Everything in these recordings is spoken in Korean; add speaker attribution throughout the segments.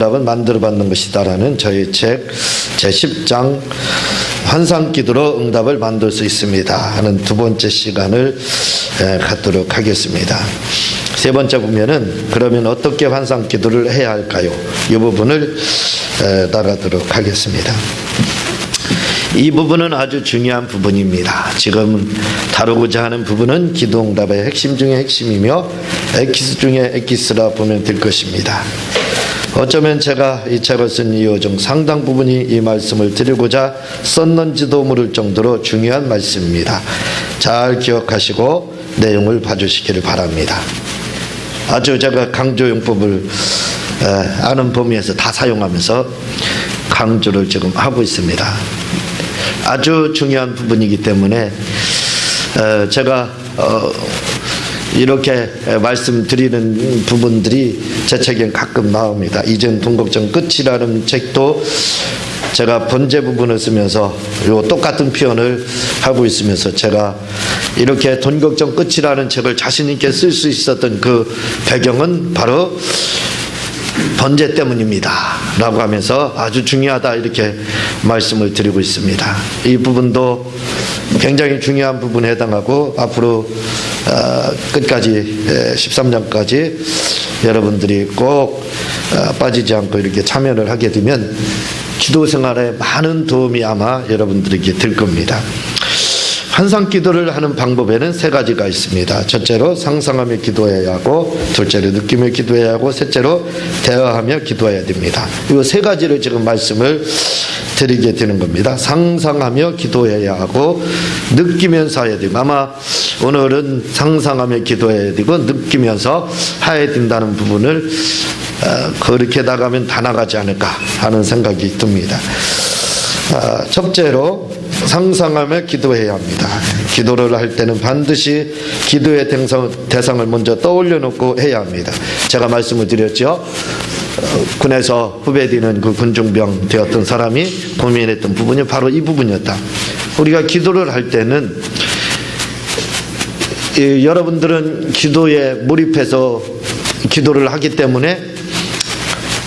Speaker 1: 답을 만들어 받는 것이다라는 저희 책 제10장 환상기도로 응답을 만들 수 있습니다 하는 두 번째 시간을 갖도록 하겠습니다. 세 번째 보면은 그러면 어떻게 환상기도를 해야 할까요? 이 부분을 나가도록 하겠습니다. 이 부분은 아주 중요한 부분입니다. 지금 다루고자 하는 부분은 기도 응답의 핵심 중의 핵심이며 엑기스 중의 엑기스라 보면 될 것입니다. 어쩌면 제가 이 책을 쓴 이유 중 상당 부분이 이 말씀을 드리고자 썼는지도 모를 정도로 중요한 말씀입니다. 잘 기억하시고 내용을 봐주시기를 바랍니다. 아주 제가 강조용법을 아는 범위에서 다 사용하면서 강조를 지금 하고 있습니다. 아주 중요한 부분이기 때문에 제가 이렇게 말씀드리는 부분들이 제 책에 가끔 나옵니다. 이젠 동걱정 끝이라는 책도 제가 번제 부분을 쓰면서 요 똑같은 표현을 하고 있으면서 제가 이렇게 동걱정 끝이라는 책을 자신 있게 쓸 수 있었던 그 배경은 바로 번제 때문입니다 라고 하면서 아주 중요하다 이렇게 말씀을 드리고 있습니다. 이 부분도 굉장히 중요한 부분에 해당하고 앞으로 끝까지 13장까지 여러분들이 꼭 빠지지 않고 이렇게 참여를 하게 되면 기도 생활에 많은 도움이 아마 여러분들에게 될 겁니다. 환상 기도를 하는 방법에는 세 가지가 있습니다. 첫째로 상상하며 기도해야 하고, 둘째로 느끼며 기도해야 하고, 셋째로 대화하며 기도해야 됩니다. 이 세 가지를 지금 말씀을 드리게 되는 겁니다. 상상하며 기도해야 하고 느끼면서 해야 되고, 아마 오늘은 상상하며 기도해야 되고 느끼면서 해야 된다는 부분을 그렇게 나가면 다 나가지 않을까 하는 생각이 듭니다. 첫째로 상상하며 기도해야 합니다. 기도를 할 때는 반드시 기도의 대상을 먼저 떠올려 놓고 해야 합니다. 제가 말씀을 드렸죠. 군에서 후배되는 그 군중병 되었던 사람이 고민했던 부분이 바로 이 부분이었다. 우리가 기도를 할 때는 여러분들은 기도에 몰입해서 기도를 하기 때문에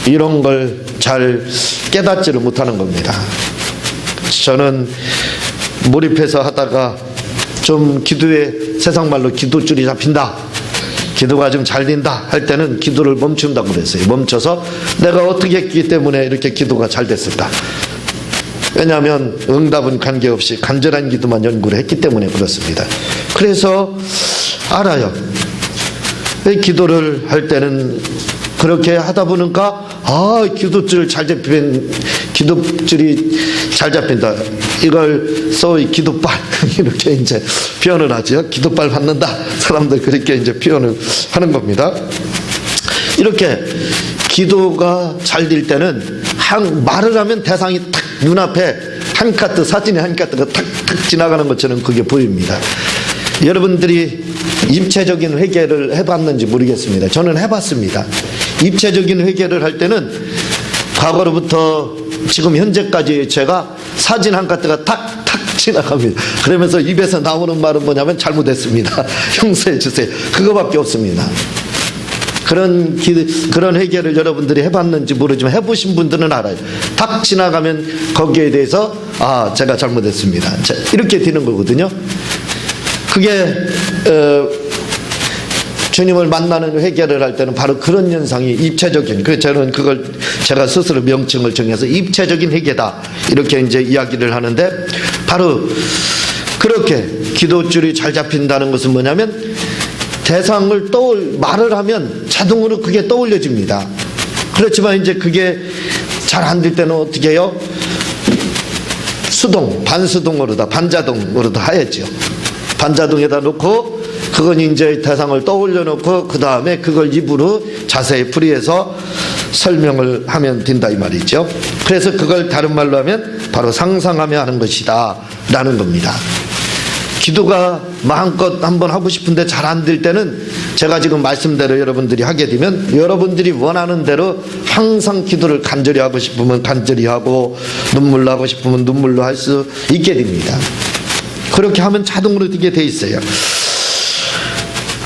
Speaker 1: 이런 걸 잘 깨닫지를 못하는 겁니다. 저는 몰입해서 하다가 좀 기도에 세상 말로 기도줄이 잡힌다, 기도가 좀 잘 된다 할 때는 기도를 멈춘다고 그랬어요. 멈춰서 내가 어떻게 했기 때문에 이렇게 기도가 잘 됐을까? 왜냐하면 응답은 관계없이 간절한 기도만 연구를 했기 때문에 그렇습니다. 그래서 알아요. 기도를 할 때는 그렇게 하다 보니까 기도줄이 잘 잡힌다. 이걸 소위 기도빨 이렇게 이제 표현을 하죠. 기도빨 받는다. 사람들 그렇게 이제 표현을 하는 겁니다. 이렇게 기도가 잘 될 때는 말을 하면 대상이 탁 눈앞에 한 카트, 사진의 한 카트가 탁탁 지나가는 것처럼 그게 보입니다. 여러분들이 입체적인 회개를 해봤는지 모르겠습니다. 저는 해봤습니다. 입체적인 회개를 할 때는 과거로부터 지금 현재까지 제가 사진 한 카트가 탁탁 지나갑니다. 그러면서 입에서 나오는 말은 뭐냐면 잘못했습니다. 용서해 주세요. 그거밖에 없습니다. 그런 회개를 여러분들이 해봤는지 모르지만 해보신 분들은 알아요. 탁 지나가면 거기에 대해서 제가 잘못했습니다. 이렇게 되는 거거든요. 그게 주님을 만나는 회개를 할 때는 바로 그런 현상이 입체적인, 저는 그걸 제가 스스로 명칭을 정해서 입체적인 회개다 이렇게 이제 이야기를 하는데, 바로 그렇게 기도줄이 잘 잡힌다는 것은 뭐냐면 대상을 말을 하면 자동으로 그게 떠올려집니다. 그렇지만 이제 그게 잘 안 될 때는 어떻게 해요? 반수동으로다, 반자동으로다 하였죠. 반자동에다 놓고 그건 이제 대상을 떠올려 놓고 그 다음에 그걸 입으로 자세히 풀이해서 설명을 하면 된다 이 말이죠. 그래서 그걸 다른 말로 하면 바로 상상하며 하는 것이다 라는 겁니다. 기도가 마음껏 한번 하고 싶은데 잘 안 될 때는 제가 지금 말씀대로 여러분들이 하게 되면 여러분들이 원하는 대로 항상 기도를 간절히 하고 싶으면 간절히 하고 눈물로 하고 싶으면 눈물로 할 수 있게 됩니다. 그렇게 하면 자동으로 되게 돼 있어요.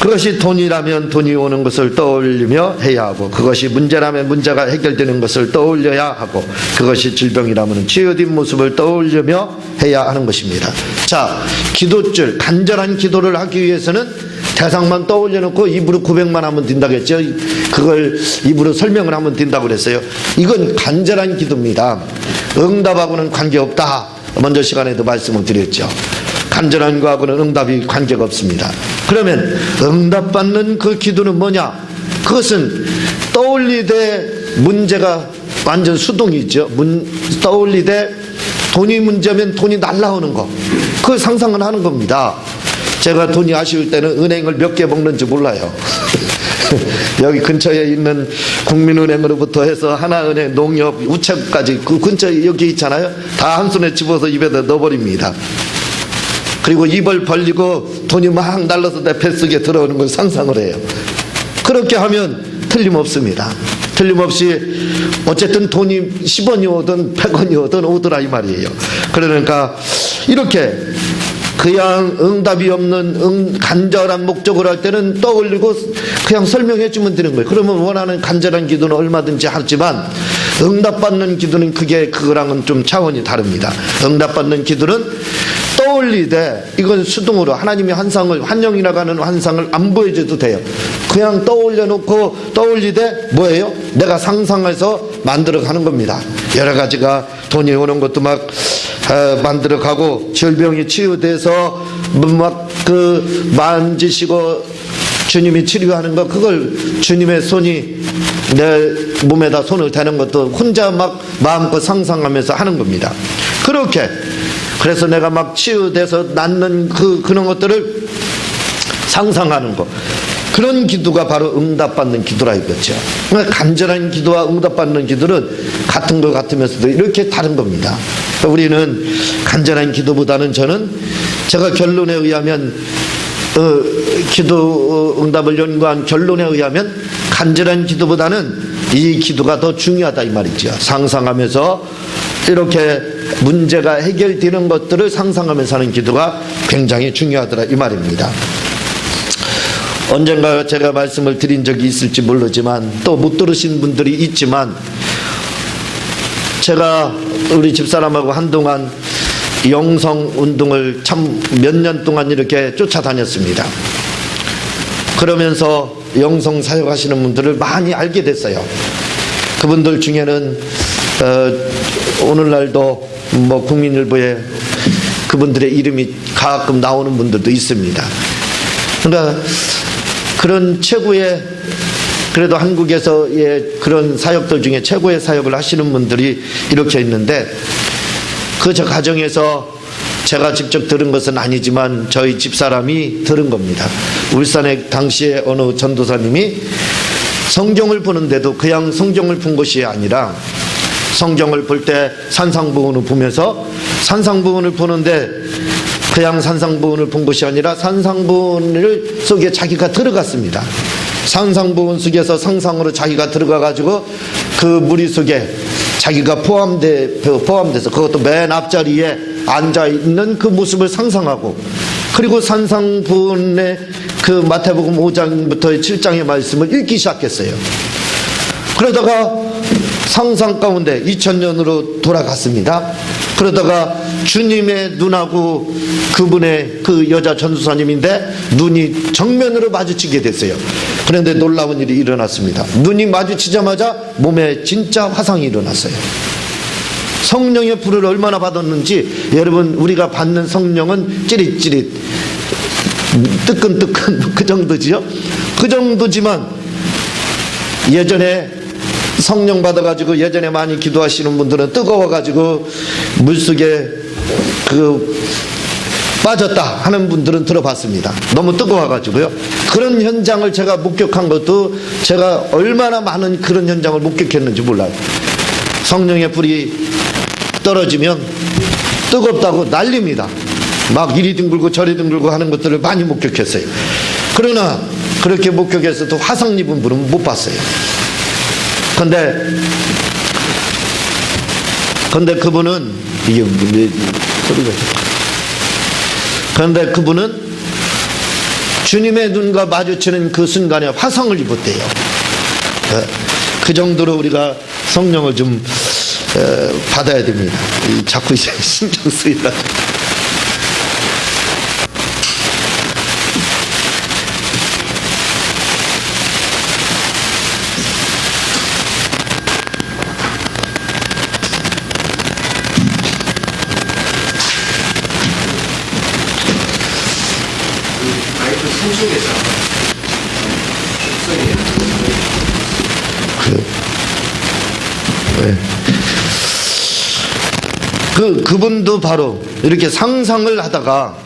Speaker 1: 그것이 돈이라면 돈이 오는 것을 떠올리며 해야 하고, 그것이 문제라면 문제가 해결되는 것을 떠올려야 하고, 그것이 질병이라면 치유된 모습을 떠올리며 해야 하는 것입니다. 자, 기도줄, 간절한 기도를 하기 위해서는 대상만 떠올려놓고 입으로 고백만 하면 된다고 했죠. 그걸 입으로 설명을 하면 된다고 그랬어요. 이건 간절한 기도입니다. 응답하고는 관계없다. 먼저 시간에도 말씀을 드렸죠. 간절한 거하고는 응답이 관계가 없습니다. 그러면 응답받는 그 기도는 뭐냐? 그것은 떠올리되 문제가 완전 수동이죠. 떠올리되 돈이 문제면 돈이 날라오는 거, 그걸 상상을 하는 겁니다. 제가 돈이 아쉬울 때는 은행을 몇 개 먹는지 몰라요. 여기 근처에 있는 국민은행으로부터 해서 하나은행, 농협, 우체국까지 그 근처에 여기 있잖아요. 다 한 손에 집어서 입에다 넣어버립니다. 그리고 입을 벌리고 돈이 막 날라서 내 뱃속에 들어오는 걸 상상을 해요. 그렇게 하면 틀림없습니다. 틀림없이 어쨌든 돈이 10원이 오든 100원이 오든 오더라 이 말이에요. 그러니까 이렇게 그냥 응답이 없는 간절한 목적을 할 때는 떠올리고 그냥 설명해 주면 되는 거예요. 그러면 원하는 간절한 기도는 얼마든지 하지만 응답받는 기도는 그거랑은 좀 차원이 다릅니다. 응답받는 기도는 떠올리되, 이건 수동으로 하나님의 환영이라고 하는 환상을 안 보여줘도 돼요. 그냥 떠올려놓고 떠올리되 뭐예요? 내가 상상해서 만들어가는 겁니다. 여러 가지가 돈이 오는 것도 막 만들어가고, 질병이 치유돼서 막 만지시고 주님이 치료하는 거, 그걸 주님의 손이 내 몸에다 손을 대는 것도 혼자 막 마음껏 상상하면서 하는 겁니다. 그렇게 그래서 내가 막 치유돼서 낫는 그런 것들을 상상하는 거, 그런 기도가 바로 응답받는 기도라 이거죠. 간절한 기도와 응답받는 기도는 같은 것 같으면서도 이렇게 다른 겁니다. 우리는 간절한 기도보다는, 저는 제가 결론에 의하면 기도 응답을 연구한 결론에 의하면 간절한 기도보다는 이 기도가 더 중요하다 이 말이죠. 상상하면서 이렇게 문제가 해결되는 것들을 상상하면서 하는 기도가 굉장히 중요하더라 이 말입니다. 언젠가 제가 말씀을 드린 적이 있을지 모르지만, 또 못 들으신 분들이 있지만, 제가 우리 집사람하고 한동안 영성 운동을 참 몇 년 동안 이렇게 쫓아다녔습니다. 그러면서 영성 사역하시는 분들을 많이 알게 됐어요. 그분들 중에는 오늘날도 국민일보에 그분들의 이름이 가끔 나오는 분들도 있습니다. 그러니까 그런 최고의, 그래도 한국에서의 그런 사역들 중에 최고의 사역을 하시는 분들이 이렇게 있는데, 그 저 가정에서 제가 직접 들은 것은 아니지만 저희 집사람이 들은 겁니다. 울산에 당시에 어느 전도사님이 성경을 보는데도 그냥 성경을 본 것이 아니라, 성경을 볼 때 산상부훈을 보면서, 산상부훈을 보는데 그냥 산상부훈을 본 것이 아니라 산상부훈 속에 자기가 들어갔습니다. 산상부훈 속에서 상상으로 자기가 들어가가지고 그 무리 속에 자기가 포함돼서 그것도 맨 앞자리에 앉아있는 그 모습을 상상하고, 그리고 산상부훈의 그 마태복음 5장부터 7장의 말씀을 읽기 시작했어요. 그러다가 상상 가운데 2000년으로 돌아갔습니다. 그러다가 주님의 눈하고 그분의 그 여자 전도사님인데 눈이 정면으로 마주치게 됐어요. 그런데 놀라운 일이 일어났습니다. 눈이 마주치자마자 몸에 진짜 화상이 일어났어요. 성령의 불을 얼마나 받았는지, 여러분, 우리가 받는 성령은 찌릿찌릿 뜨끈뜨끈 그 정도지요. 그 정도지만 예전에 성령 받아가지고 예전에 많이 기도하시는 분들은 뜨거워가지고 물속에 빠졌다 하는 분들은 들어봤습니다. 너무 뜨거워가지고요. 그런 현장을 제가 목격한 것도, 제가 얼마나 많은 그런 현장을 목격했는지 몰라요. 성령의 불이 떨어지면 뜨겁다고 난립니다. 막 이리 둥글고 저리 둥글고 하는 것들을 많이 목격했어요. 그러나 그렇게 목격해서도 화상 입은 분은 못 봤어요. 근데 그분은, 이게 왜 소리가, 그런데 그분은 주님의 눈과 마주치는 그 순간에 화상을 입었대요. 그 정도로 우리가 성령을 좀 받아야 됩니다. 자꾸 이제 신경 쓰이다. 그분도 바로 이렇게 상상을 하다가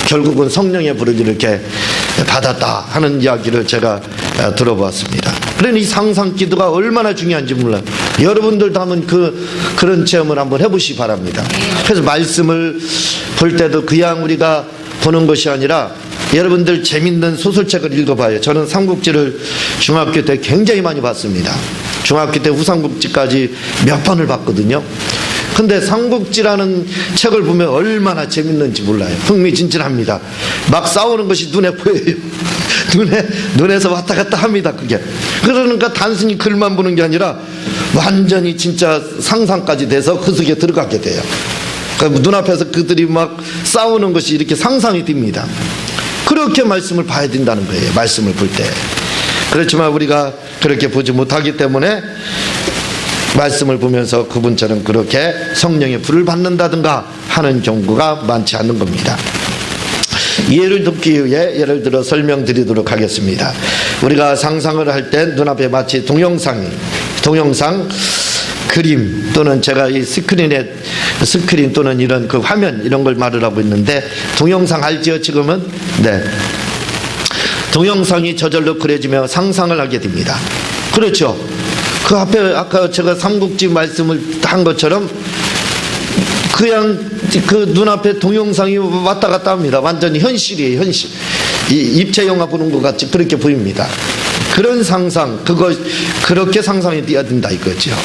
Speaker 1: 결국은 성령의 불을 이렇게 받았다 하는 이야기를 제가 들어보았습니다. 그러니 이 상상 기도가 얼마나 중요한지 몰라요. 여러분들도 한번 그런 체험을 한번 해보시기 바랍니다. 그래서 말씀을 볼 때도 그냥 우리가 보는 것이 아니라 여러분들 재밌는 소설책을 읽어봐요. 저는 삼국지를 중학교 때 굉장히 많이 봤습니다. 중학교 때 후삼국지까지 몇 번을 봤거든요. 근데 삼국지라는 책을 보면 얼마나 재밌는지 몰라요. 흥미진진합니다. 막 싸우는 것이 눈에 보여요. 눈에서 왔다 갔다 합니다. 그게. 그러니까 단순히 글만 보는 게 아니라 완전히 진짜 상상까지 돼서 그 속에 들어가게 돼요. 그러니까 눈앞에서 그들이 막 싸우는 것이 이렇게 상상이 됩니다. 그렇게 말씀을 봐야 된다는 거예요. 말씀을 볼 때. 그렇지만 우리가 그렇게 보지 못하기 때문에 말씀을 보면서 그분처럼 그렇게 성령의 불을 받는다든가 하는 경우가 많지 않는 겁니다. 이해를 돕기 위해 예를 들어 설명드리도록 하겠습니다. 우리가 상상을 할 때 눈앞에 마치 동영상 그림 또는 제가 이 스크린 또는 이런 그 화면 이런 걸 말을 하고 있는데 동영상 알지요 지금은? 네. 동영상이 저절로 그려지며 상상을 하게 됩니다. 그렇죠. 그 앞에 아까 제가 삼국지 말씀을 한 것처럼 그냥 그 눈앞에 동영상이 왔다 갔다 합니다. 완전히 현실이에요. 현실. 이 입체 영화 보는 것 같이 그렇게 보입니다. 그런 상상, 그렇게 상상이 뛰어든다 이거죠.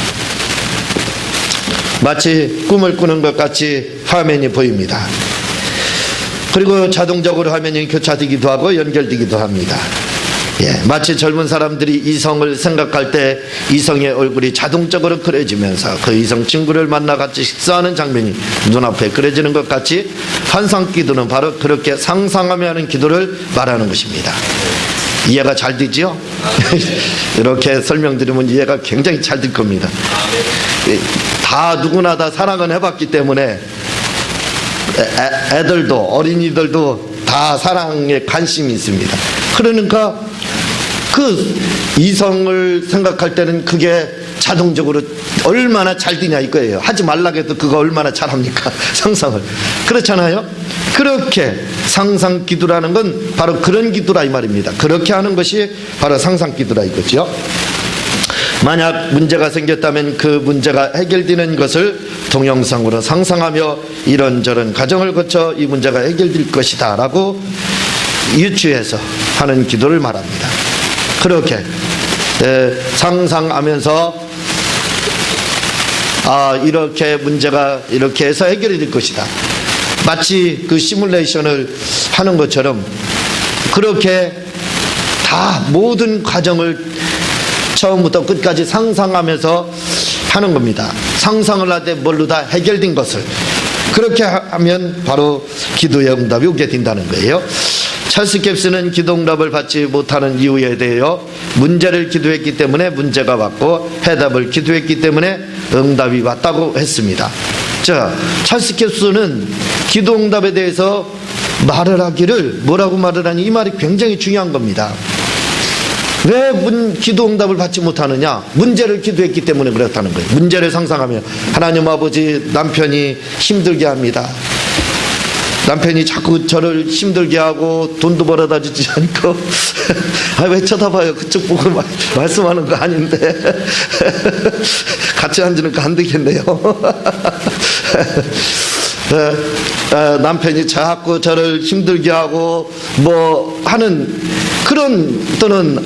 Speaker 1: 마치 꿈을 꾸는 것 같이 화면이 보입니다. 그리고 자동적으로 화면이 교차되기도 하고 연결되기도 합니다. 마치 젊은 사람들이 이성을 생각할 때 이성의 얼굴이 자동적으로 그려지면서 그 이성 친구를 만나 같이 식사하는 장면이 눈앞에 그려지는 것 같이 환상 기도는 바로 그렇게 상상하며 하는 기도를 말하는 것입니다. 이해가 잘 되지요? 이렇게 설명드리면 이해가 굉장히 잘 될 겁니다. 다 누구나 다 사랑은 해봤기 때문에 애들도 어린이들도 다 사랑에 관심이 있습니다. 그러니까 그 이성을 생각할 때는 그게 자동적으로 얼마나 잘 되냐 이거예요. 하지 말라 해도 그거 얼마나 잘합니까? 상상을. 그렇잖아요. 그렇게 상상 기도라는 건 바로 그런 기도라 이 말입니다. 그렇게 하는 것이 바로 상상 기도라 이거죠. 만약 문제가 생겼다면 그 문제가 해결되는 것을 동영상으로 상상하며 이런저런 과정을 거쳐 이 문제가 해결될 것이다 라고 유추해서 하는 기도를 말합니다. 그렇게 상상하면서 이렇게 문제가 이렇게 해서 해결이 될 것이다. 마치 그 시뮬레이션을 하는 것처럼 그렇게 다 모든 과정을 처음부터 끝까지 상상하면서 하는 겁니다. 상상을 할 때 뭘로 다 해결된 것을 그렇게 하면 바로 기도의 응답이 오게 된다는 거예요. 찰스 캡스는 기도 응답을 받지 못하는 이유에 대하여 문제를 기도했기 때문에 문제가 왔고 해답을 기도했기 때문에 응답이 왔다고 했습니다. 자, 찰스 캡스는 기도 응답에 대해서 말을 하기를 뭐라고 말을 하니 이 말이 굉장히 중요한 겁니다. 왜 기도 응답을 받지 못하느냐? 문제를 기도했기 때문에 그렇다는 거예요. 문제를 상상하며 하나님 아버지 남편이 힘들게 합니다. 남편이 자꾸 저를 힘들게 하고 돈도 벌어다 주지 않고 왜 쳐다봐요? 그쪽 보고 말씀하는 거 아닌데 같이 앉으니까 안 되겠네요. 남편이 자꾸 저를 힘들게 하고 뭐 하는 그런 또는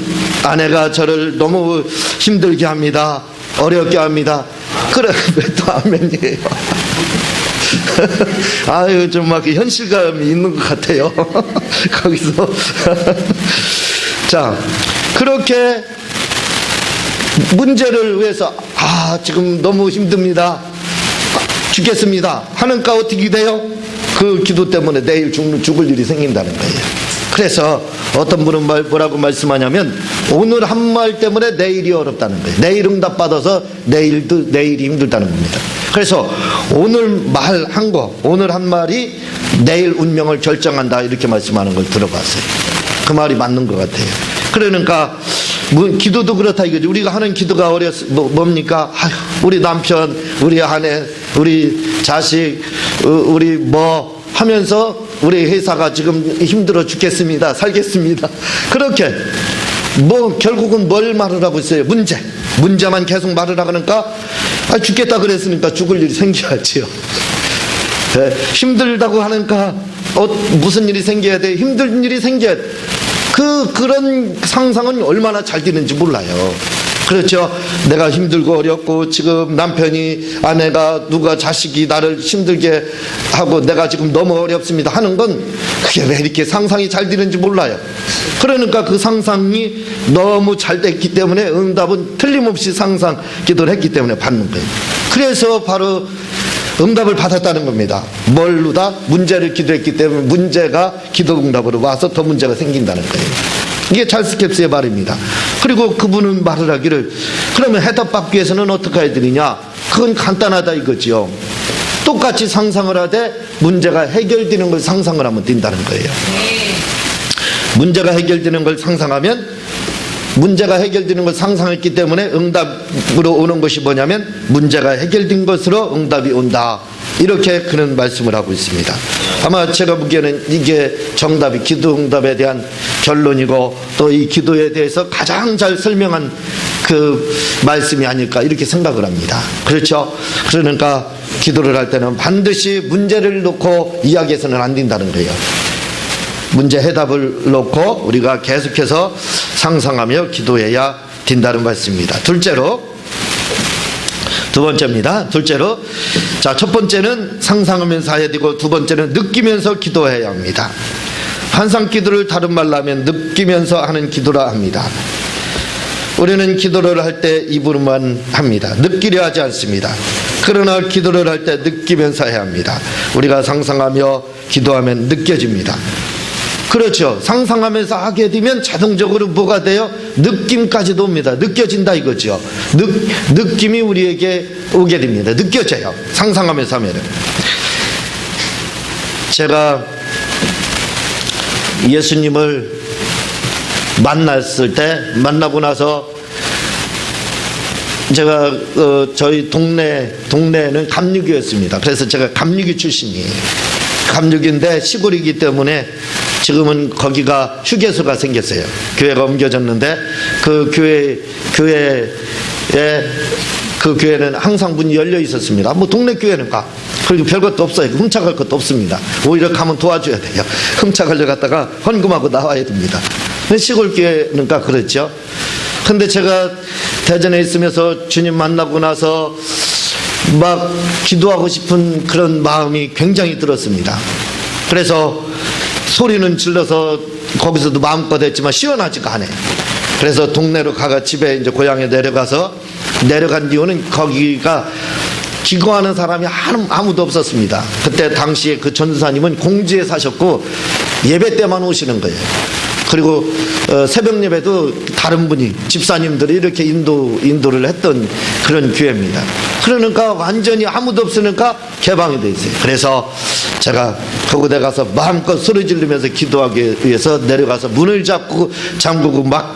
Speaker 1: 아내가 저를 너무 힘들게 합니다. 어렵게 합니다. 그래 왜 또 아멘이에요? 아유, 좀 막 현실감이 있는 것 같아요. 거기서. 자, 그렇게 문제를 위해서, 지금 너무 힘듭니다. 죽겠습니다. 하는가 어떻게 돼요? 그 기도 때문에 내일 죽을 일이 생긴다는 거예요. 그래서 어떤 분은 뭐라고 말씀하냐면, 오늘 한 말 때문에 내일이 어렵다는 거예요. 내일 응답받아서 내일이 힘들다는 겁니다. 그래서 오늘 말한 거, 오늘 한 말이 내일 운명을 결정한다, 이렇게 말씀하는 걸 들어봤어요. 그 말이 맞는 것 같아요. 그러니까 기도도 그렇다 이거지. 우리가 하는 기도가 뭡니까? 우리 남편, 우리 아내, 우리 자식, 우리 뭐 하면서 우리 회사가 지금 힘들어 죽겠습니다, 살겠습니다. 그렇게 결국은 뭘 말을 하고 있어요? 문제만 계속 말을 하니까 죽겠다 그랬으니까 죽을 일이 생겨야지요. 네, 힘들다고 하니까 무슨 일이 생겨야 돼? 힘든 일이 생겨야 돼. 그런 상상은 얼마나 잘 되는지 몰라요. 그렇죠. 내가 힘들고 어렵고 지금 남편이, 아내가, 누가, 자식이 나를 힘들게 하고 내가 지금 너무 어렵습니다 하는 건 그게 왜 이렇게 상상이 잘 되는지 몰라요. 그러니까 그 상상이 너무 잘 됐기 때문에 응답은 틀림없이 상상 기도를 했기 때문에 받는 거예요. 그래서 바로 응답을 받았다는 겁니다. 뭘로다? 문제를 기도했기 때문에 문제가 기도 응답으로 와서 더 문제가 생긴다는 거예요. 이게 찰스 캡스의 말입니다. 그리고 그분은 말을 하기를, 그러면 해답받기 위해서는 어떻게 해야 되느냐? 그건 간단하다 이거지요. 똑같이 상상을 하되 문제가 해결되는 걸 상상을 하면 된다는 거예요. 문제가 해결되는 걸 상상하면, 문제가 해결되는 걸 상상했기 때문에 응답으로 오는 것이 뭐냐면 문제가 해결된 것으로 응답이 온다, 이렇게 그는 말씀을 하고 있습니다. 아마 제가 보기에는 이게 정답이, 기도 응답에 대한 결론이고 또 이 기도에 대해서 가장 잘 설명한 그 말씀이 아닐까, 이렇게 생각을 합니다. 그렇죠? 그러니까 기도를 할 때는 반드시 문제를 놓고 이야기해서는 안 된다는 거예요. 문제 해답을 놓고 우리가 계속해서 상상하며 기도해야 된다는 말씀입니다. 두 번째입니다. 둘째로, 자, 첫 번째는 상상하면서 해야 되고, 두 번째는 느끼면서 기도해야 합니다. 환상 기도를 다른 말로 하면 느끼면서 하는 기도라 합니다. 우리는 기도를 할 때 입으로만 합니다. 느끼려 하지 않습니다. 그러나 기도를 할 때 느끼면서 해야 합니다. 우리가 상상하며 기도하면 느껴집니다. 그렇죠. 상상하면서 하게 되면 자동적으로 뭐가 돼요? 느낌까지도 옵니다. 느껴진다 이거죠. 느낌이 우리에게 오게 됩니다. 느껴져요. 상상하면서 하면은. 제가 예수님을 만나고 나서 제가 저희 동네는 감리교였습니다. 그래서 제가 감리교 출신이에요. 감리교인데 시골이기 때문에 지금은 거기가 휴게소가 생겼어요. 교회가 옮겨졌는데 그 교회는 항상 문이 열려 있었습니다. 뭐 동네 교회는가. 그리고 별것도 없어요. 훔쳐갈 것도 없습니다. 오히려 가면 도와줘야 돼요. 훔쳐가려 갔다가 헌금하고 나와야 됩니다. 시골 교회는가 그렇죠. 근데 제가 대전에 있으면서 주님 만나고 나서 막 기도하고 싶은 그런 마음이 굉장히 들었습니다. 그래서 소리는 질러서 거기서도 마음껏 했지만 시원하지가 않아요. 그래서 동네로 집에 이제 고향에 내려간 뒤로는 거기가 기거하는 사람이 아무도 없었습니다. 그때 당시에 그 전도사님은 공주에 사셨고 예배 때만 오시는 거예요. 그리고 새벽 예배도 다른 분이, 집사님들이 이렇게 인도를 했던 그런 교회입니다. 그러니까 완전히 아무도 없으니까 개방이 돼 있어요. 그래서 제가 그곳에 가서 마음껏 소리 지르면서 기도하기 위해서 내려가서 문을 잡고 잠그고 막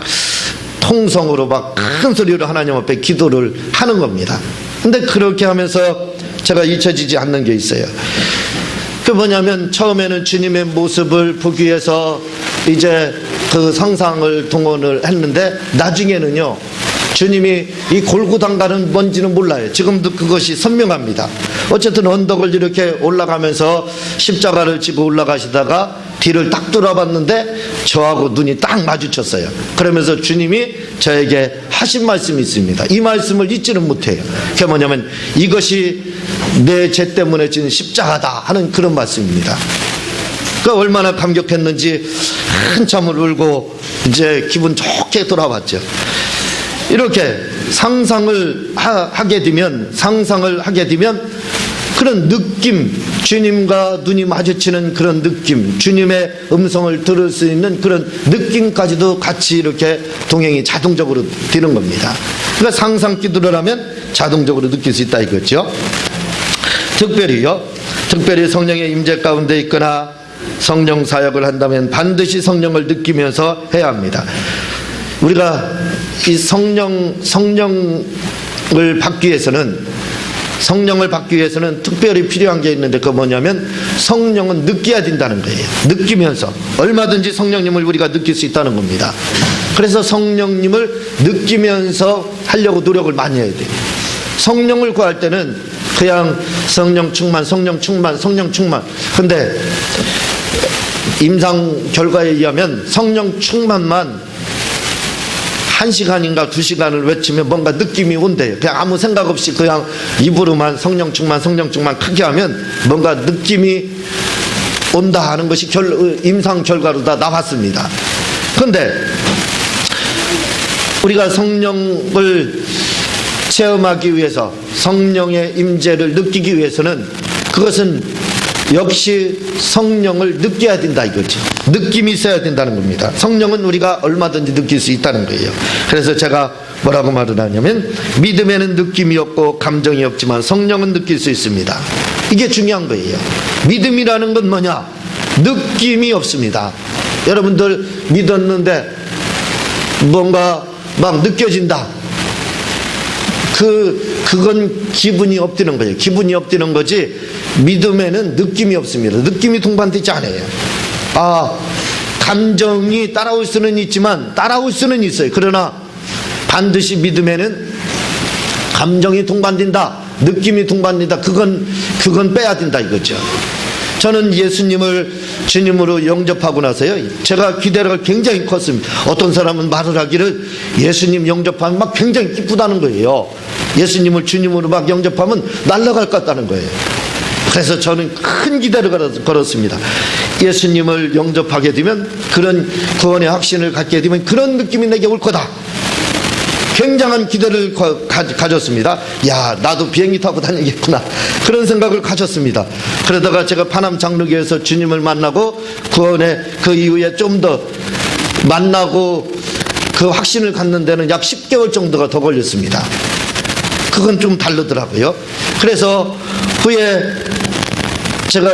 Speaker 1: 통성으로 막 큰 소리로 하나님 앞에 기도를 하는 겁니다. 근데 그렇게 하면서 제가 잊혀지지 않는 게 있어요. 그 뭐냐면 처음에는 주님의 모습을 보기 위해서 이제 그 상상을 동원을 했는데 나중에는요, 주님이 이 골고단가는 뭔지는 몰라요. 지금도 그것이 선명합니다. 어쨌든 언덕을 이렇게 올라가면서 십자가를 지고 올라가시다가 뒤를 딱 돌아봤는데 저하고 눈이 딱 마주쳤어요. 그러면서 주님이 저에게 하신 말씀이 있습니다. 이 말씀을 잊지는 못해요. 그게 뭐냐면 이것이 내 죄 때문에 지는 십자가다 하는 그런 말씀입니다. 그 얼마나 감격했는지 한참을 울고 이제 기분 좋게 돌아왔죠. 이렇게 상상을 하게 되면 그런 느낌, 주님과 눈이 마주치는 그런 느낌, 주님의 음성을 들을 수 있는 그런 느낌까지도 같이 이렇게 동행이 자동적으로 되는 겁니다. 그러니까 상상 기도를 하면 자동적으로 느낄 수 있다 이거죠. 특별히 성령의 임재 가운데 있거나 성령 사역을 한다면 반드시 성령을 느끼면서 해야 합니다. 우리가 이 성령을 받기 위해서는 특별히 필요한 게 있는데 그거 뭐냐면 성령은 느껴야 된다는 거예요. 느끼면서 얼마든지 성령님을 우리가 느낄 수 있다는 겁니다. 그래서 성령님을 느끼면서 하려고 노력을 많이 해야 돼요. 성령을 구할 때는 그냥 성령 충만 근데 임상 결과에 의하면 성령 충만만 1시간인가 2시간을 외치면 뭔가 느낌이 온대요. 그냥 아무 생각 없이 그냥 입으로만 성령 충만 크게 하면 뭔가 느낌이 온다 하는 것이 임상 결과로 다 나왔습니다. 그런데 우리가 성령을 체험하기 위해서 성령의 임재를 느끼기 위해서는 그것은 역시 성령을 느껴야 된다 이거죠. 느낌이 있어야 된다는 겁니다. 성령은 우리가 얼마든지 느낄 수 있다는 거예요. 그래서 제가 뭐라고 말을 하냐면 믿음에는 느낌이 없고 감정이 없지만 성령은 느낄 수 있습니다. 이게 중요한 거예요. 믿음이라는 건 뭐냐? 느낌이 없습니다. 여러분들 믿었는데 뭔가 막 느껴진다. 그건 기분이 없다는 거예요. 기분이 없다는 거지 믿음에는 느낌이 없습니다. 느낌이 동반되지 않아요. 감정이 따라올 수는 있지만 따라올 수는 있어요. 그러나 반드시 믿음에는 감정이 동반된다. 느낌이 동반된다. 그건 빼야 된다 이거죠. 저는 예수님을 주님으로 영접하고 나서요, 제가 기대가 굉장히 컸습니다. 어떤 사람은 말을 하기를 예수님 영접하면 막 굉장히 기쁘다는 거예요. 예수님을 주님으로 막 영접하면 날아갈 것 같다는 거예요. 그래서 저는 큰 기대를 걸었습니다. 예수님을 영접하게 되면 그런 구원의 확신을 갖게 되면 그런 느낌이 내게 올 거다. 굉장한 기대를 가졌습니다. 야, 나도 비행기 타고 다니겠구나. 그런 생각을 가졌습니다. 그러다가 제가 파남 장로교에서 주님을 만나고 구원의 그 이후에 좀 더 만나고 그 확신을 갖는 데는 약 10개월 정도가 더 걸렸습니다. 그건 좀 다르더라고요. 그래서 후에 제가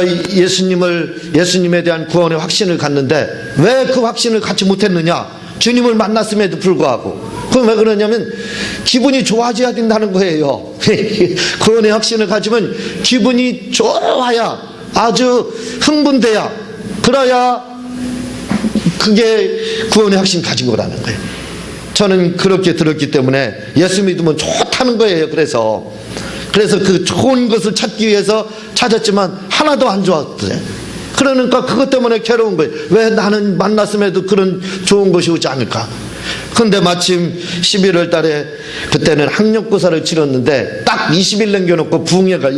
Speaker 1: 예수님에 대한 구원의 확신을 갖는데 왜 그 확신을 갖지 못했느냐? 주님을 만났음에도 불구하고. 그럼 왜 그러냐면 기분이 좋아져야 된다는 거예요. 구원의 확신을 가지면 기분이 좋아야, 아주 흥분돼야, 그래야 그게 구원의 확신 가진 거라는 거예요. 저는 그렇게 들었기 때문에 예수 믿으면 좋다는 거예요. 그래서 그 좋은 것을 찾기 위해서 찾았지만 하나도 안 좋았어요. 그러니까 그것 때문에 괴로운 거예요. 왜 나는 만났음에도 그런 좋은 것이 오지 않을까? 근데 마침 11월 달에 그때는 학력고사를 치렀는데 딱 20일 남겨놓고 부흥회가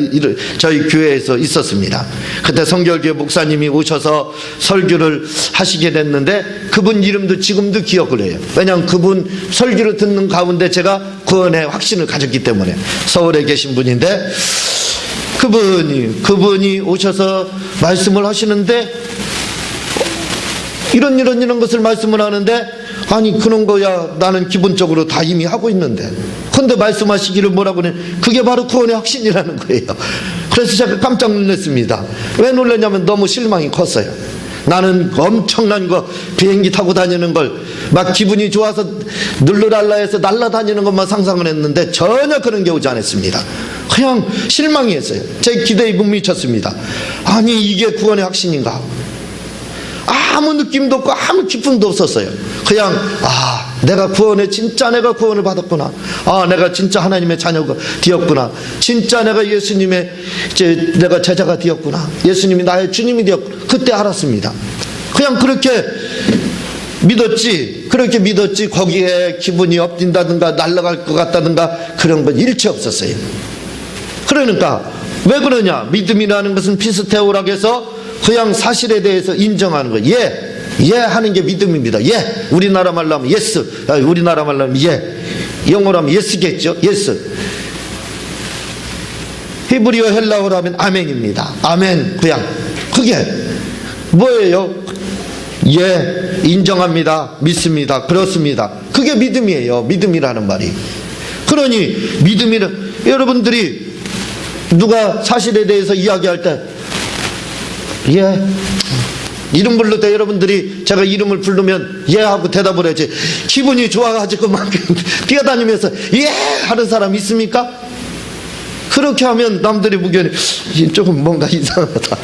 Speaker 1: 저희 교회에서 있었습니다. 그때 성결교회 목사님이 오셔서 설교를 하시게 됐는데 그분 이름도 지금도 기억을 해요. 왜냐하면 그분 설교를 듣는 가운데 제가 구원의 확신을 가졌기 때문에. 서울에 계신 분인데 그분이 오셔서 말씀을 하시는데 이런 것을 말씀을 하는데, 아니 그런 거야 나는 기본적으로 다 이미 하고 있는데, 근데 말씀하시기를 뭐라고 해? 그게 바로 구원의 확신이라는 거예요. 그래서 제가 깜짝 놀랐습니다. 왜 놀랐냐면 너무 실망이 컸어요. 나는 엄청난 거 비행기 타고 다니는 걸 막 기분이 좋아서 눌러달라해서 날아다니는 것만 상상을 했는데 전혀 그런 게 오지 않았습니다. 그냥 실망이 했어요. 제 기대에 못 미쳤습니다. 아니 이게 구원의 확신인가? 아무 느낌도 없고 아무 기쁨도 없었어요. 그냥 내가 진짜 내가 구원을 받았구나. 내가 진짜 하나님의 자녀가 되었구나. 진짜 내가 예수님의 내가 제자가 되었구나. 예수님이 나의 주님이 되었구나. 그때 알았습니다. 그냥 그렇게 믿었지. 그렇게 믿었지. 거기에 기분이 엎진다든가 날아갈 것 같다든가 그런 건 일체 없었어요. 그러니까 왜 그러냐? 믿음이라는 것은 피스테오락에서 그냥 사실에 대해서 인정하는 거예요. 예 하는 게 믿음입니다. 예. 우리나라 말로 하면 예스. 우리나라 말로 하면 예. 영어로 하면 예스겠죠. 예스. 히브리어 헬라어로 하면 아멘입니다. 아멘. 그냥 그게 뭐예요? 예, 인정합니다. 믿습니다. 그렇습니다. 그게 믿음이에요. 믿음이라는 말이. 그러니 믿음이는 여러분들이 누가 사실에 대해서 이야기할 때 예, 이름 부를 때 여러분들이 제가 이름을 부르면 예 하고 대답을 해야지 기분이 좋아가지고 막 뛰어다니면서 예 하는 사람 있습니까? 그렇게 하면 남들이 보기에는 조금 뭔가 이상하다.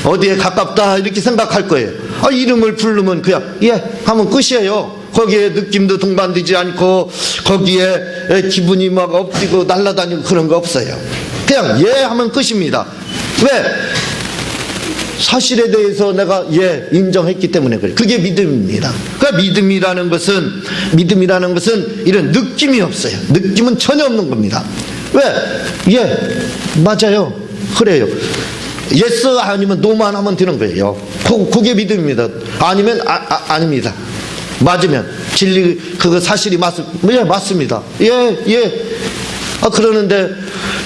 Speaker 1: 어디에 가깝다 이렇게 생각할 거예요. 이름을 부르면 그냥 예 하면 끝이에요. 거기에 느낌도 동반되지 않고 거기에 기분이 막 엎지고 날아다니고 그런 거 없어요. 그냥 예 하면 끝입니다. 왜? 사실에 대해서 내가 예 인정했기 때문에 그래요. 그게 믿음입니다. 그러니까 믿음이라는 것은 이런 느낌이 없어요. 느낌은 전혀 없는 겁니다. 왜? 예 맞아요. 그래요. 예스 아니면 노만 하면 되는 거예요. 그게 믿음입니다. 아니면 아닙니다. 맞으면 진리 그거 사실이 맞습니다. 예. 그러는데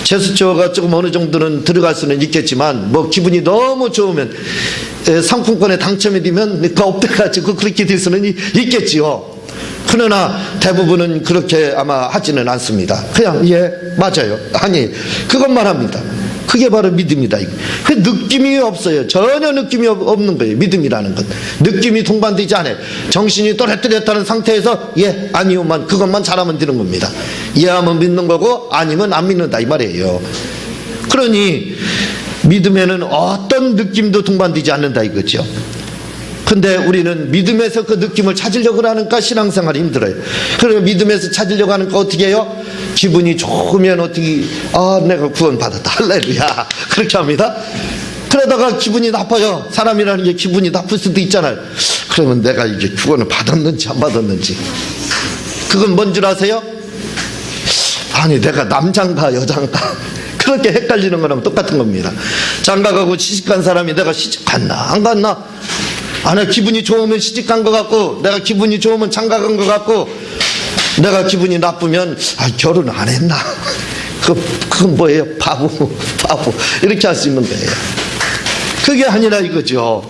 Speaker 1: 제스처가 조금 어느 정도는 들어갈 수는 있겠지만 뭐 기분이 너무 좋으면 상품권에 당첨이 되면 업돼가지고 그렇게 될 수는 있겠지요. 그러나 대부분은 그렇게 아마 하지는 않습니다. 그냥 예 맞아요. 아니 그것만 합니다. 그게 바로 믿음이다. 그 느낌이 없어요. 전혀 느낌이 없는 거예요. 믿음이라는 것. 느낌이 동반되지 않아요. 정신이 또렷또렷하는 상태에서 예 아니요만 그것만 잘하면 되는 겁니다. 예하면 믿는 거고 아니면 안 믿는다 이 말이에요. 그러니 믿음에는 어떤 느낌도 동반되지 않는다 이거죠. 근데 우리는 믿음에서 그 느낌을 찾으려고 하니까 신앙생활이 힘들어요. 그래서 믿음에서 찾으려고 하니까 어떻게 해요? 기분이 좋으면 어떻게 내가 구원받았다 할렐루야 그렇게 합니다. 그러다가 기분이 나빠요. 사람이라는 게 기분이 나쁠 수도 있잖아요. 그러면 내가 이게 구원을 받았는지 안 받았는지 그건 뭔 줄 아세요? 아니 내가 남장가 여장가 그렇게 헷갈리는 거랑 똑같은 겁니다. 장가가고 시집간 사람이 내가 시집 갔나 안 갔나 내가 기분이 좋으면 시집 간 것 같고 내가 기분이 좋으면 장가 간 것 같고 내가 기분이 나쁘면 결혼 안 했나 그건 뭐예요? 바보 이렇게 할 수 있는 거예요. 그게 아니라 이거죠.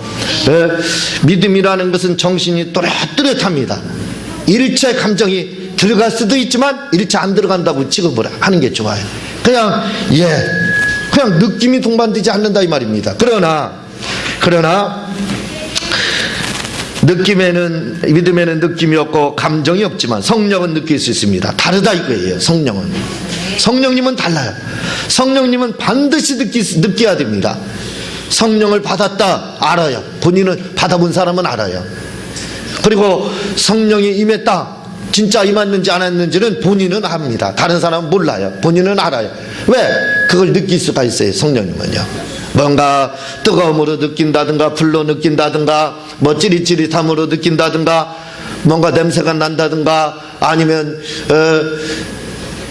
Speaker 1: 믿음이라는 것은 정신이 또렷또렷합니다. 일체 감정이 들어갈 수도 있지만 일체 안 들어간다고 취급을 하는 게 좋아요. 그냥 그냥 느낌이 동반되지 않는다 이 말입니다. 그러나 믿음에는 느낌이 없고 감정이 없지만 성령은 느낄 수 있습니다. 다르다 이거예요. 성령님은 달라요. 성령님은 반드시 느껴야 됩니다. 성령을 받았다 알아요. 본인은 받아본 사람은 알아요. 그리고 성령이 임했다 진짜 임했는지 안 했는지는 본인은 압니다. 다른 사람은 몰라요. 본인은 알아요. 왜? 그걸 느낄 수가 있어요. 성령님은요. 뭔가 뜨거움으로 느낀다든가 불로 느낀다든가 뭐 찌릿찌릿함으로 느낀다든가 뭔가 냄새가 난다든가 아니면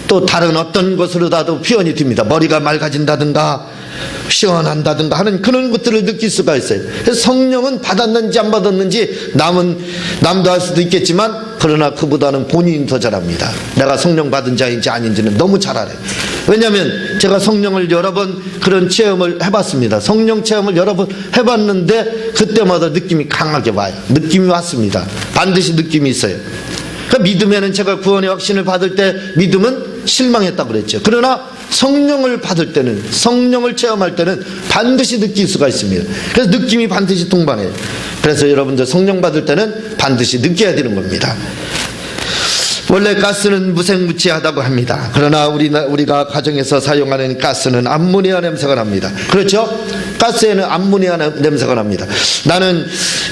Speaker 1: 또 다른 어떤 것으로라도 표현이 됩니다. 머리가 맑아진다든가 시원한다든가 하는 그런 것들을 느낄 수가 있어요. 그래서 성령은 받았는지 안 받았는지 남도 할 수도 있겠지만 그러나 그보다는 본인이 더 잘합니다. 내가 성령 받은 자인지 아닌지는 너무 잘 알아요. 왜냐하면 제가 성령을 여러 번 그런 체험을 해봤습니다. 성령 체험을 여러 번 해봤는데 그때마다 느낌이 강하게 와요. 느낌이 왔습니다. 반드시 느낌이 있어요. 그러니까 믿음에는 제가 구원의 확신을 받을 때 믿음은 실망했다고 그랬죠. 그러나 성령을 받을 때는 성령을 체험할 때는 반드시 느낄 수가 있습니다. 그래서 느낌이 반드시 동반해요. 그래서 여러분들 성령 받을 때는 반드시 느껴야 되는 겁니다. 원래 가스는 무색무취하다고 합니다. 그러나 우리가 가정에서 사용하는 가스는 암모니아 냄새가 납니다. 그렇죠? 가스에는 암모니아 냄새가 납니다. 나는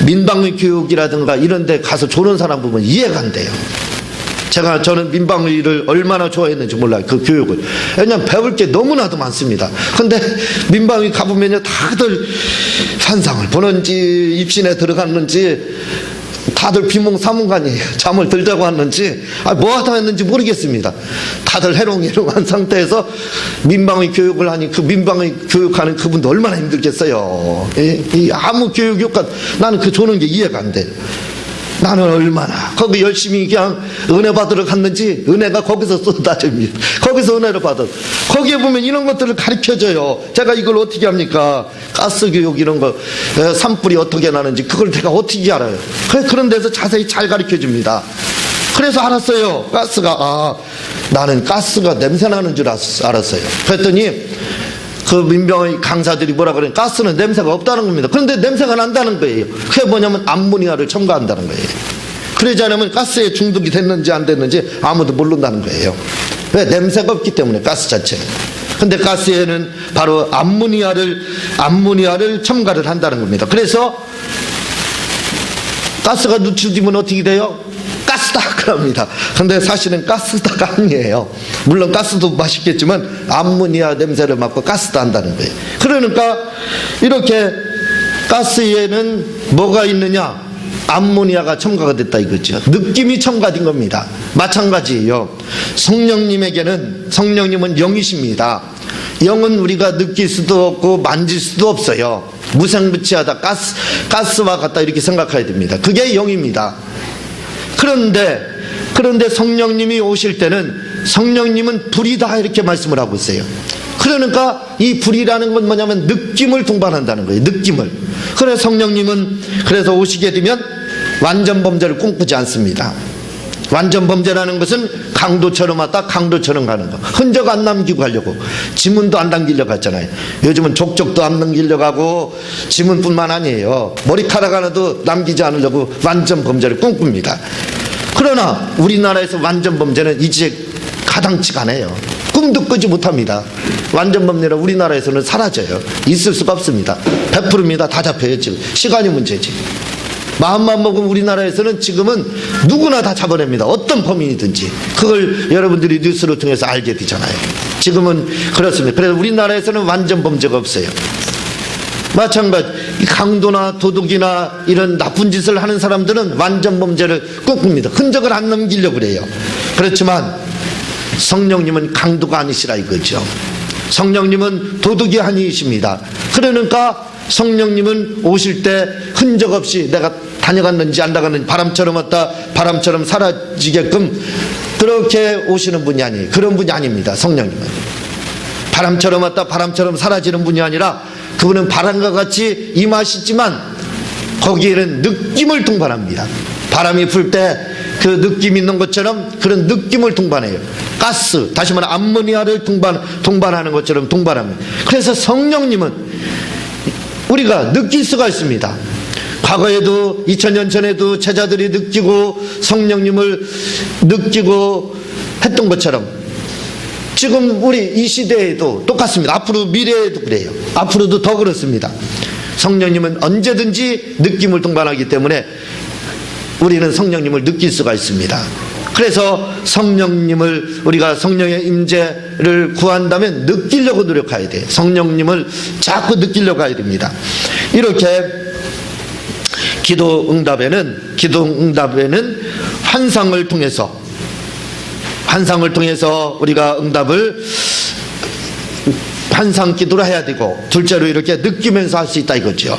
Speaker 1: 민방위 교육이라든가 이런 데 가서 조는 사람 보면 이해가 안 돼요. 저는 민방위를 얼마나 좋아했는지 몰라요. 그 교육을. 왜냐하면 배울 게 너무나도 많습니다. 근데 민방위 가보면요, 다들 환상을 보는지 입신에 들어갔는지 다들 비몽사몽간이에요. 잠을 들자고 하는지 뭐 하다 했는지 모르겠습니다. 다들 해롱해롱한 상태에서 민방위 교육을 하니 그 민방위 교육하는 그분도 얼마나 힘들겠어요. 아무 교육 효과, 나는 그 조는 게 이해가 안 돼요. 나는 얼마나 거기 열심히 그냥 은혜 받으러 갔는지 은혜가 거기서 쏟아집니다. 거기서 은혜를 받아. 거기에 보면 이런 것들을 가르쳐줘요. 제가 이걸 어떻게 합니까? 가스교육 이런 거, 산불이 어떻게 나는지 그걸 제가 어떻게 알아요? 그런 데서 자세히 잘 가르쳐줍니다. 그래서 알았어요. 가스가, 나는 가스가 냄새 나는 줄 알았어요. 그랬더니 그 민병의 강사들이 뭐라 그러냐, 가스는 냄새가 없다는 겁니다. 그런데 냄새가 난다는 거예요. 그게 뭐냐면 암모니아를 첨가한다는 거예요. 그러지 않으면 가스에 중독이 됐는지 안 됐는지 아무도 모른다는 거예요. 왜? 냄새가 없기 때문에, 가스 자체는. 근데 가스에는 바로 암모니아를 첨가를 한다는 겁니다. 그래서 가스가 누출되면 어떻게 돼요? 가스다 그럽니다. 근데 사실은 가스다가 아니에요. 물론 가스도 맛있겠지만 암모니아 냄새를 맡고 가스다 한다는 거예요. 그러니까 이렇게 가스에는 뭐가 있느냐? 암모니아가 첨가가 됐다 이거죠. 느낌이 첨가된 겁니다. 마찬가지예요. 성령님은 영이십니다. 영은 우리가 느낄 수도 없고 만질 수도 없어요. 무색무취하다, 가스와 같다 이렇게 생각해야 됩니다. 그게 영입니다. 그런데 성령님이 오실 때는 성령님은 불이다 이렇게 말씀을 하고 있어요. 그러니까 이 불이라는 건 뭐냐면 느낌을 동반한다는 거예요. 느낌을. 그래서 성령님은 그래서 오시게 되면 완전 범죄를 꿈꾸지 않습니다. 완전 범죄라는 것은 강도처럼 왔다 강도처럼 가는 거. 흔적 안 남기고 가려고. 지문도 안 남기려고 했잖아요. 요즘은 족적도 안 남기려고 하고 지문뿐만 아니에요. 머리카락 하나도 남기지 않으려고 완전 범죄를 꿈꿉니다. 그러나 우리나라에서 완전 범죄는 이제 가당치가 않아요. 꿈도 꾸지 못합니다. 완전 범죄는 우리나라에서는 사라져요. 있을 수가 없습니다. 100%입니다. 다 잡혀요 지금. 시간이 문제지. 마음만 먹으면 우리나라에서는 지금은 누구나 다 잡아냅니다. 어떤 범인이든지. 그걸 여러분들이 뉴스를 통해서 알게 되잖아요. 지금은 그렇습니다. 그래서 우리나라에서는 완전 범죄가 없어요. 마찬가지 강도나 도둑이나 이런 나쁜 짓을 하는 사람들은 완전 범죄를 꿈꿉니다. 흔적을 안 남기려고 그래요. 그렇지만 성령님은 강도가 아니시라 이거죠. 성령님은 도둑이 아니십니다. 그러니까 성령님은 오실 때 흔적 없이 내가 다녀갔는지 안 나갔는지 바람처럼 왔다 바람처럼 사라지게끔 그렇게 오시는 분이 아니에요. 그런 분이 아닙니다. 성령님은 바람처럼 왔다 바람처럼 사라지는 분이 아니라 그분은 바람과 같이 임하시지만 거기에는 느낌을 동반합니다. 바람이 불 때 그 느낌 있는 것처럼 그런 느낌을 동반해요. 가스, 다시 말해 암모니아를 동반하는 것처럼 동반합니다. 그래서 성령님은 우리가 느낄 수가 있습니다. 과거에도 2000년 전에도 제자들이 느끼고 성령님을 느끼고 했던 것처럼 지금 우리 이 시대에도 똑같습니다. 앞으로 미래에도 그래요. 앞으로도 더 그렇습니다. 성령님은 언제든지 느낌을 동반하기 때문에 우리는 성령님을 느낄 수가 있습니다. 그래서 성령님을 우리가 성령의 임재를 구한다면 느끼려고 노력해야 돼요. 성령님을 자꾸 느끼려고 해야 됩니다. 이렇게 기도 응답에는 환상을 통해서 우리가 응답을 환상 기도를 해야 되고 둘째로 이렇게 느끼면서 할 수 있다 이거죠.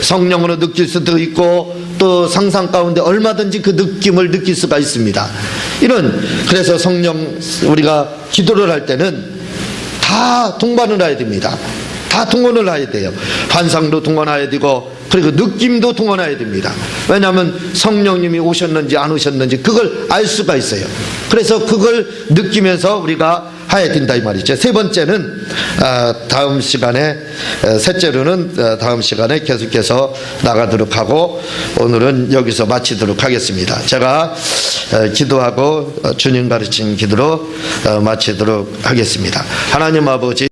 Speaker 1: 성령으로 느낄 수도 있고 또 상상 가운데 얼마든지 그 느낌을 느낄 수가 있습니다. 그래서 우리가 기도를 할 때는 다 동반을 해야 됩니다. 다 동원을 해야 돼요. 환상도 동원해야 되고 그리고 느낌도 동원해야 됩니다. 왜냐하면 성령님이 오셨는지 안 오셨는지 그걸 알 수가 있어요. 그래서 그걸 느끼면서 우리가 하야 된다 이 말이죠. 세 번째는 다음 시간에, 셋째로는 다음 시간에 계속해서 나가도록 하고 오늘은 여기서 마치도록 하겠습니다. 제가 기도하고 주님 가르친 기도로 마치도록 하겠습니다. 하나님 아버지,